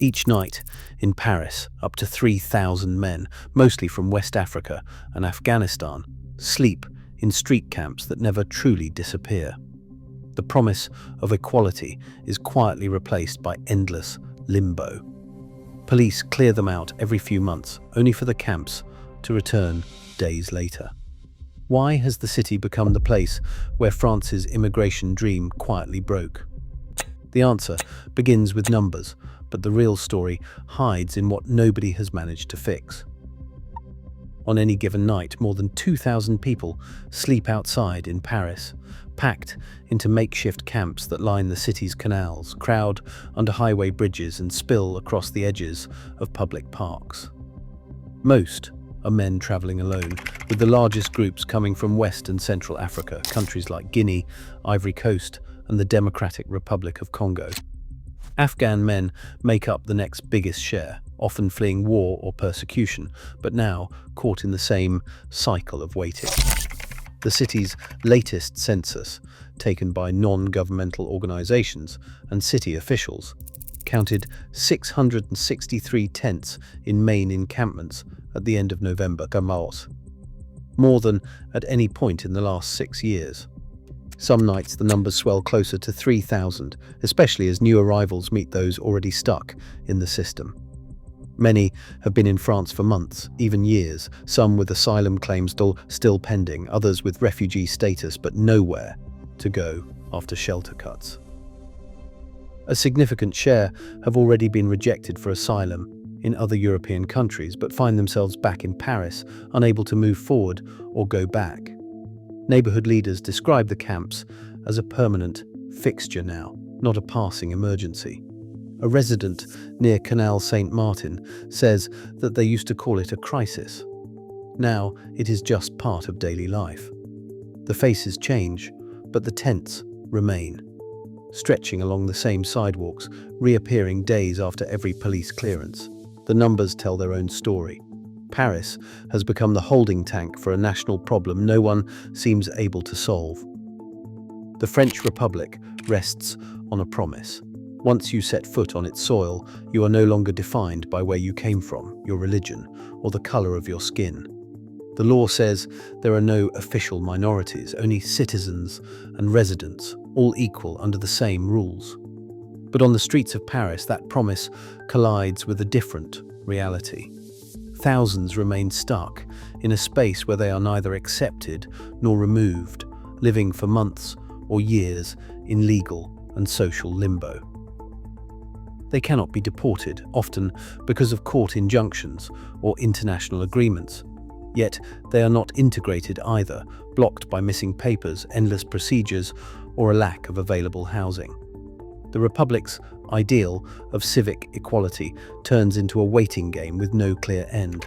Each night in Paris, up to 3,000 men, mostly from West Africa and Afghanistan, sleep in street camps that never truly disappear. The promise of equality is quietly replaced by endless limbo. Police clear them out every few months, only for the camps to return days later. Why has the city become the place where France's immigration dream quietly broke? The answer begins with numbers, but the real story hides in what nobody has managed to fix. On any given night, more than 2,000 people sleep outside in Paris, packed into makeshift camps that line the city's canals, crowd under highway bridges, and spill across the edges of public parks. Most are men traveling alone, with the largest groups coming from West and Central Africa, countries like Guinea, Ivory Coast, and the Democratic Republic of Congo. Afghan men make up the next biggest share, often fleeing war or persecution, but now caught in the same cycle of waiting. The city's latest census, taken by non-governmental organizations and city officials, counted 663 tents in main encampments at the end of November, more than at any point in the last 6 years. Some nights the numbers swell closer to 3,000, especially as new arrivals meet those already stuck in the system. Many have been in France for months, even years, some with asylum claims still pending, others with refugee status but nowhere to go after shelter cuts. A significant share have already been rejected for asylum in other European countries but find themselves back in Paris, unable to move forward or go back. Neighborhood leaders describe the camps as a permanent fixture now, not a passing emergency. A resident near Canal Saint-Martin says that they used to call it a crisis. Now it is just part of daily life. The faces change, but the tents remain, stretching along the same sidewalks, reappearing days after every police clearance. The numbers tell their own story. Paris has become the holding tank for a national problem no one seems able to solve. The French Republic rests on a promise. Once you set foot on its soil, you are no longer defined by where you came from, your religion, or the color of your skin. The law says there are no official minorities, only citizens and residents, all equal under the same rules. But on the streets of Paris, that promise collides with a different reality. Thousands remain stuck in a space where they are neither accepted nor removed, living for months or years in legal and social limbo. They cannot be deported, often because of court injunctions or international agreements. Yet they are not integrated either, blocked by missing papers, endless procedures, or a lack of available housing. The Republic's ideal of civic equality turns into a waiting game with no clear end.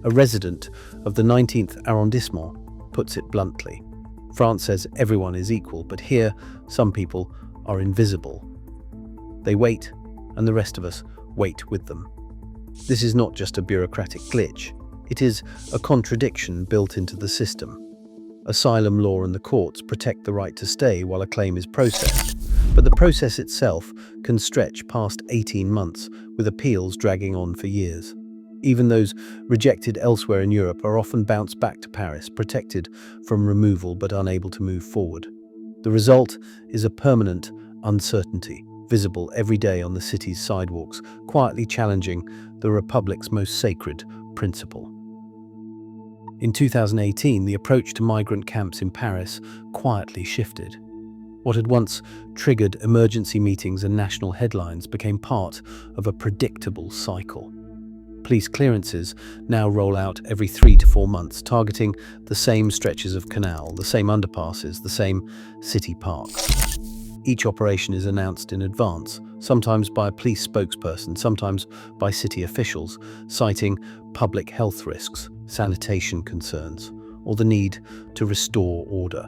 A resident of the 19th arrondissement puts it bluntly. France says everyone is equal, but here some people are invisible. They wait, and the rest of us wait with them. This is not just a bureaucratic glitch. It is a contradiction built into the system. Asylum law and the courts protect the right to stay while a claim is processed, but the process itself can stretch past 18 months, with appeals dragging on for years. Even those rejected elsewhere in Europe are often bounced back to Paris, protected from removal but unable to move forward. The result is a permanent uncertainty, visible every day on the city's sidewalks, quietly challenging the Republic's most sacred principle. In 2018, the approach to migrant camps in Paris quietly shifted. What had once triggered emergency meetings and national headlines became part of a predictable cycle. Police clearances now roll out every 3 to 4 months, targeting the same stretches of canal, the same underpasses, the same city parks. Each operation is announced in advance, sometimes by a police spokesperson, sometimes by city officials, citing public health risks, sanitation concerns, or the need to restore order.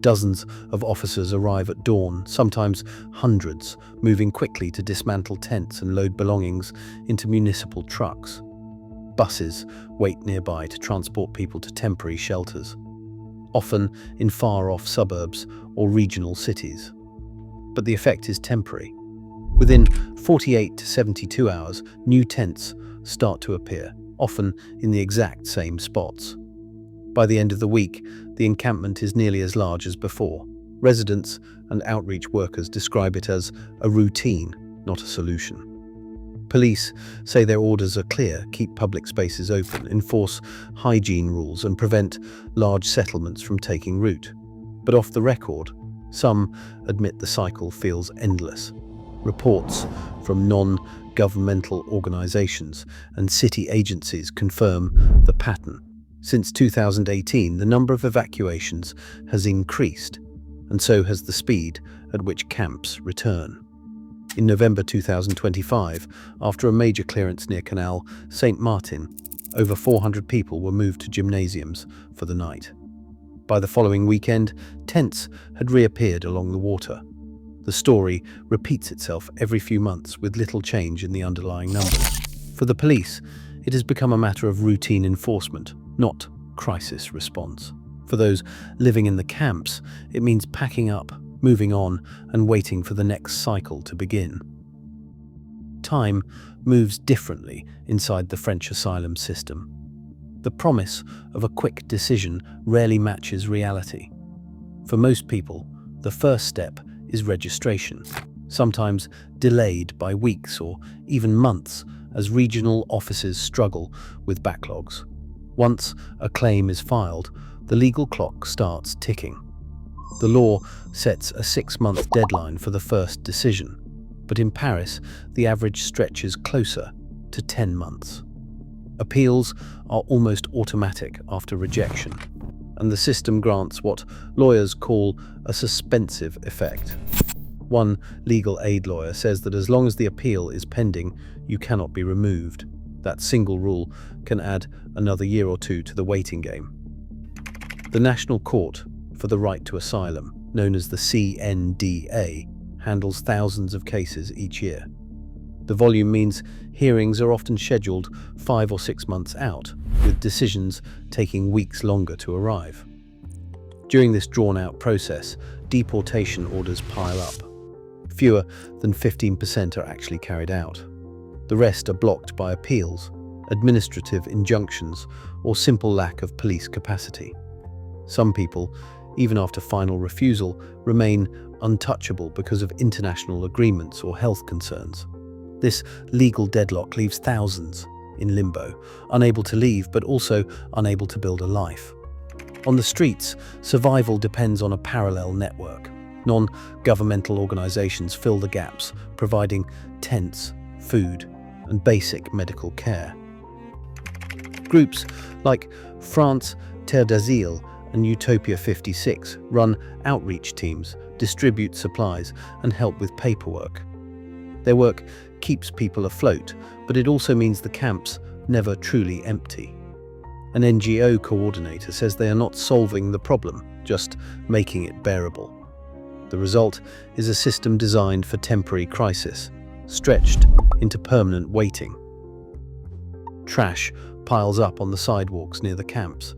Dozens of officers arrive at dawn, sometimes hundreds, moving quickly to dismantle tents and load belongings into municipal trucks. Buses wait nearby to transport people to temporary shelters, often in far-off suburbs or regional cities. But the effect is temporary. Within 48 to 72 hours, new tents start to appear, often in the exact same spots. By the end of the week, the encampment is nearly as large as before. Residents and outreach workers describe it as a routine, not a solution. Police say their orders are clear: keep public spaces open, enforce hygiene rules, and prevent large settlements from taking root. But off the record, some admit the cycle feels endless. Reports from non-governmental organizations and city agencies confirm the pattern. Since 2018, the number of evacuations has increased, and so has the speed at which camps return. In November 2025, after a major clearance near Canal St. Martin, over 400 people were moved to gymnasiums for the night. By the following weekend, tents had reappeared along the water. The story repeats itself every few months with little change in the underlying numbers. For the police, it has become a matter of routine enforcement, not crisis response. For those living in the camps, it means packing up, moving on, and waiting for the next cycle to begin. Time moves differently inside the French asylum system. The promise of a quick decision rarely matches reality. For most people, the first step is registration, sometimes delayed by weeks or even months as regional offices struggle with backlogs. Once a claim is filed, the legal clock starts ticking. The law sets a 6-month deadline for the first decision, but in Paris, the average stretches closer to 10 months. Appeals are almost automatic after rejection, and the system grants what lawyers call a suspensive effect. One legal aid lawyer says that as long as the appeal is pending, you cannot be removed. That single rule can add another year or two to the waiting game. The National Court for the Right to Asylum, known as the CNDA, handles thousands of cases each year. The volume means hearings are often scheduled 5 or 6 months out, with decisions taking weeks longer to arrive. During this drawn-out process, deportation orders pile up. Fewer than 15% are actually carried out. The rest are blocked by appeals, administrative injunctions, or simple lack of police capacity. Some people, even after final refusal, remain untouchable because of international agreements or health concerns. This legal deadlock leaves thousands in limbo, unable to leave but also unable to build a life. On the streets, survival depends on a parallel network. Non-governmental organizations fill the gaps, providing tents, food, and basic medical care. Groups like France Terre d'Asile and Utopia 56 run outreach teams, distribute supplies, and help with paperwork. Their work keeps people afloat, but it also means the camps never truly empty. An NGO coordinator says they are not solving the problem, just making it bearable. The result is a system designed for temporary crisis, stretched into permanent waiting. Trash piles up on the sidewalks near the camps,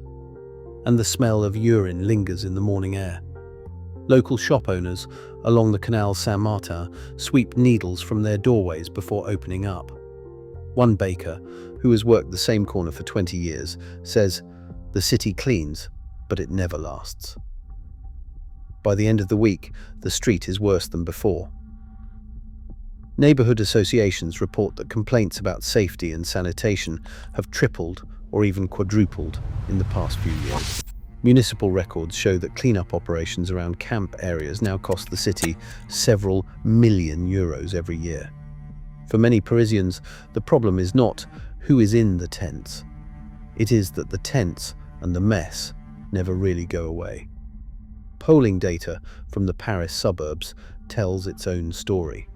and the smell of urine lingers in the morning air. Local shop owners along the Canal Saint Martin sweep needles from their doorways before opening up. One baker, who has worked the same corner for 20 years, says, "The city cleans, but it never lasts." By the end of the week, the street is worse than before. Neighborhood associations report that complaints about safety and sanitation have tripled or even quadrupled in the past few years. Municipal records show that cleanup operations around camp areas now cost the city several million euros every year. For many Parisians, the problem is not who is in the tents. It is that the tents and the mess never really go away. Polling data from the Paris suburbs tells its own story.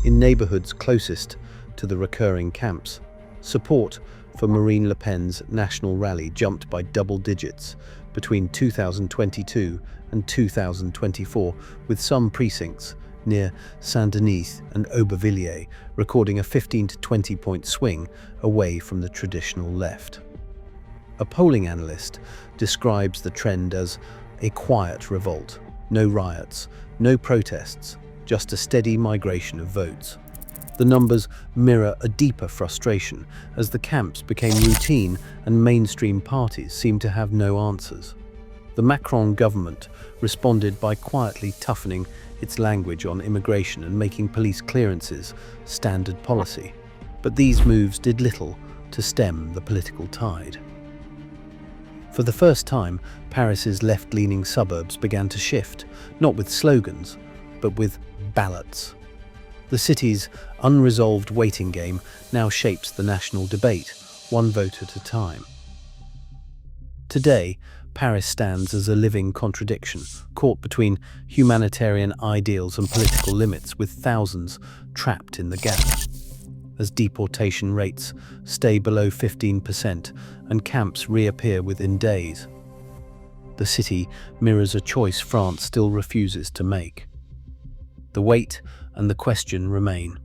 In neighborhoods closest to the recurring camps, support for Marine Le Pen's national rally jumped by double digits between 2022 and 2024, with some precincts near Saint-Denis and Aubervilliers recording a 15 to 20 point swing away from the traditional left. A polling analyst describes the trend as a quiet revolt. No riots, no protests, just a steady migration of votes. The numbers mirror a deeper frustration as the camps became routine and mainstream parties seemed to have no answers. The Macron government responded by quietly toughening its language on immigration and making police clearances standard policy. But these moves did little to stem the political tide. For the first time, Paris's left-leaning suburbs began to shift, not with slogans, but with ballots. The city's unresolved waiting game now shapes the national debate, one vote at a time. Today, Paris stands as a living contradiction, caught between humanitarian ideals and political limits, with thousands trapped in the gap. As deportation rates stay below 15% and camps reappear within days, the city mirrors a choice France still refuses to make. The wait and the question remain.